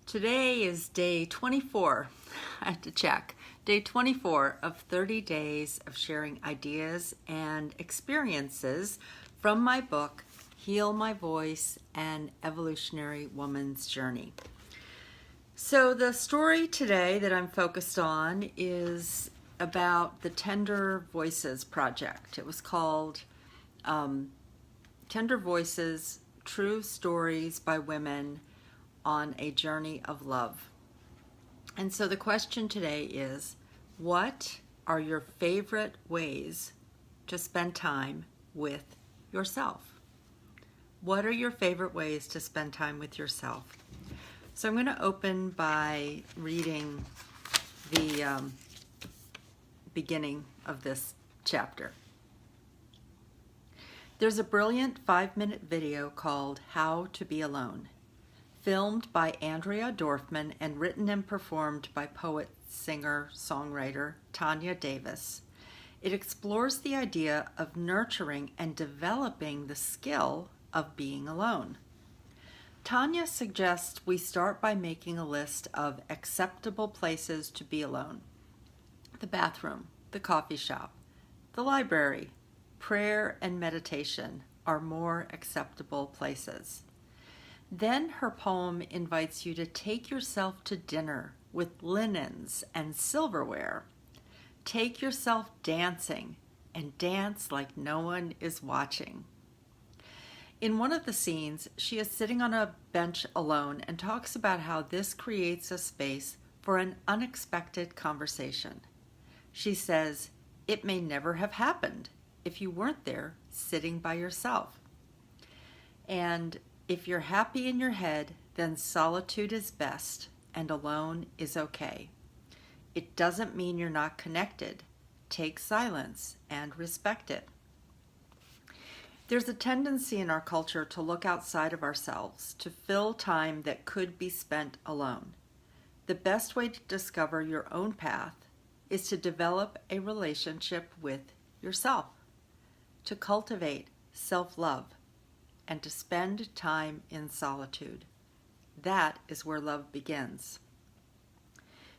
Today is day 24. I had to check. Day 24 of 30 days of sharing ideas and experiences from my book, Heal My Voice, An Evolutionary Woman's Journey. So the story today that I'm focused on is about the Tender Voices Project. It was called Tender Voices, True Stories by Women on a Journey of Love. And so the question today is, what are your favorite ways to spend time with yourself? What are your favorite ways to spend time with yourself? So I'm going to open by reading the beginning of this chapter. There's a brilliant 5-minute video called How to Be Alone, filmed by Andrea and written and performed by poet, singer, songwriter Tanya Davis. It explores the idea of nurturing and developing the skill of being alone. Tanya suggests we start by making a list of acceptable places to be alone. The bathroom, the coffee shop, the library, prayer and meditation are more acceptable places. Then her poem invites you to take yourself to dinner with linens and silverware. Take yourself dancing and dance like no one is watching. In one of the scenes, she is sitting on a bench alone and talks about how this creates a space for an unexpected conversation. She says, "It may never have happened if you weren't there sitting by yourself." And if you're happy in your head, then solitude is best and alone is okay. It doesn't mean you're not connected. Take silence and respect it. There's a tendency in our culture to look outside of ourselves, to fill time that could be spent alone. The best way to discover your own path is to develop a relationship with yourself, to cultivate self-love, and to spend time in solitude. That is where love begins.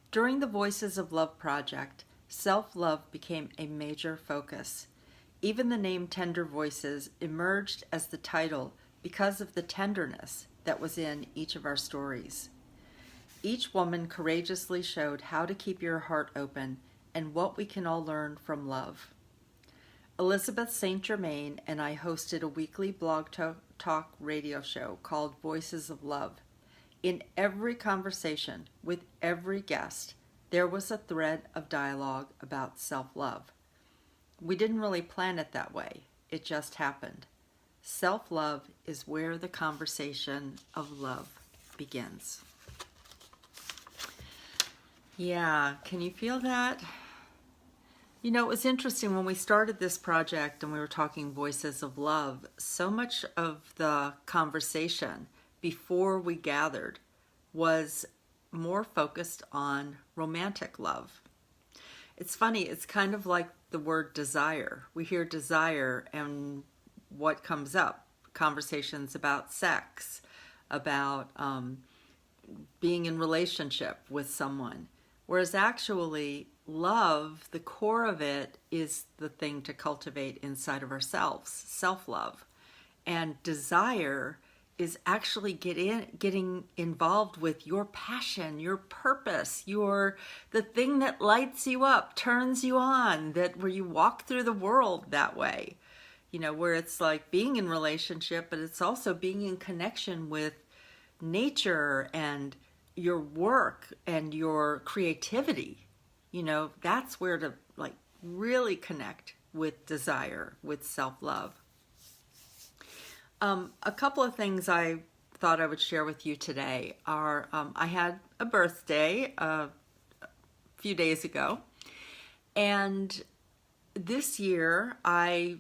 During the Voices of Love project, self-love became a major focus. Even the name Tender Voices emerged as the title because of the tenderness that was in each of our stories. Each woman courageously showed how to keep your heart open and what we can all learn from love. Elizabeth St. Germain and I hosted a weekly blog talk radio show called Voices of Love. In every conversation with every guest, there was a thread of dialogue about self-love. We didn't really plan it that way. It just happened. Self-love is where the conversation of love begins. Yeah, can you feel that? You know, it was interesting when we started this project and we were talking Voices of Love, so much of the conversation before we gathered was more focused on romantic love. It's funny, it's kind of like the word desire. We hear desire and what comes up? Conversations about sex, about being in relationship with someone. Whereas actually, love, the core of it, is the thing to cultivate inside of ourselves, self-love. And desire is actually getting involved with your passion, your purpose, the thing that lights you up, turns you on, where you walk through the world that way. You know, where it's like being in relationship, but it's also being in connection with nature and your work and your creativity. You know, that's where to like really connect with desire, with self-love. A couple of things I thought I would share with you today are, I had a birthday a few days ago, and this year I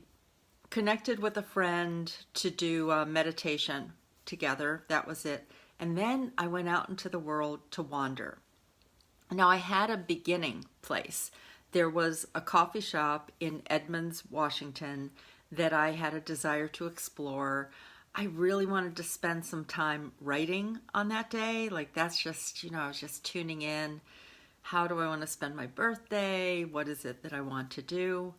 connected with a friend to do a meditation together. That was it. And then I went out into the world to wander. Now I had a beginning place. There was a coffee shop in Edmonds, Washington that I had a desire to explore. I really wanted to spend some time writing on that day. Like that's just, I was just tuning in. How do I want to spend my birthday? What is it that I want to do?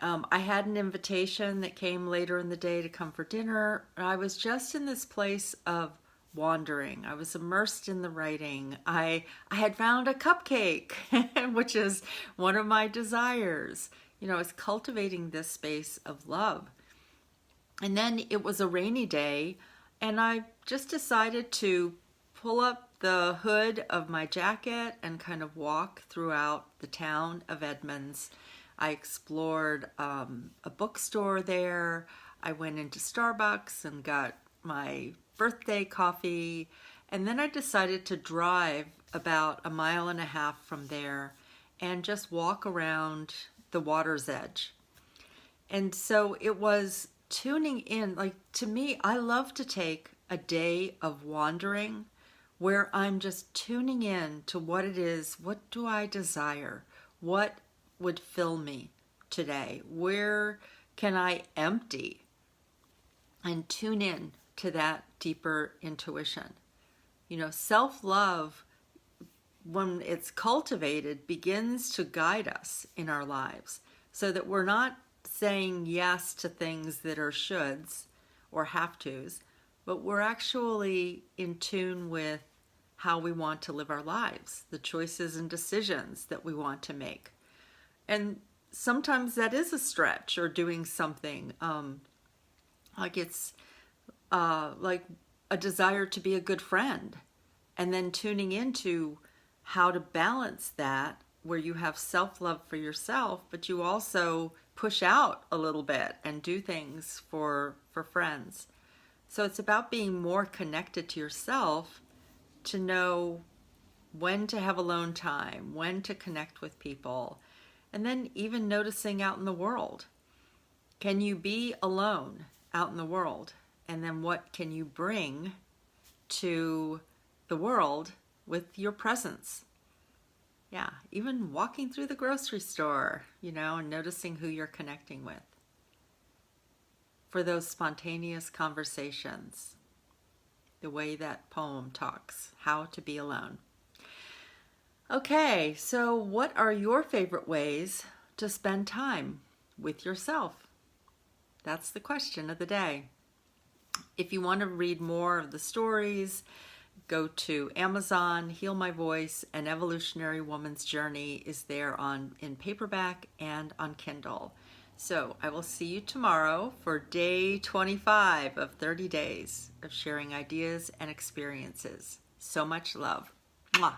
I had an invitation that came later in the day to come for dinner. I was just in this place of wandering. I was immersed in the writing. I had found a cupcake, which is one of my desires. I was cultivating this space of love. And then it was a rainy day, and I just decided to pull up the hood of my jacket and kind of walk throughout the town of Edmonds. I explored a bookstore there. I went into Starbucks and got my birthday coffee. And then I decided to drive about 1.5 miles from there and just walk around the water's edge. And so it was tuning in. Like, to me, I love to take a day of wandering where I'm just tuning in to what it is. What do I desire? What would fill me today? Where can I empty? And tune in to that deeper intuition. Self-love, when it's cultivated, begins to guide us in our lives so that we're not saying yes to things that are shoulds or have tos, but we're actually in tune with how we want to live our lives, the choices and decisions that we want to make. And sometimes that is a stretch, or doing something like it's like a desire to be a good friend, and then tuning into how to balance that, where you have self-love for yourself, but you also push out a little bit and do things for friends. So it's about being more connected to yourself to know when to have alone time, when to connect with people, and then even noticing out in the world. Can you be alone out in the world? And then what can you bring to the world with your presence? Yeah, even walking through the grocery store, and noticing who you're connecting with. For those spontaneous conversations, the way that poem talks, How to Be Alone. Okay, so what are your favorite ways to spend time with yourself? That's the question of the day. If you want to read more of the stories, go to Amazon. Heal My Voice, An Evolutionary Woman's Journey is there in paperback and on Kindle. So I will see you tomorrow for day 25 of 30 days of sharing ideas and experiences. So much love. Mwah.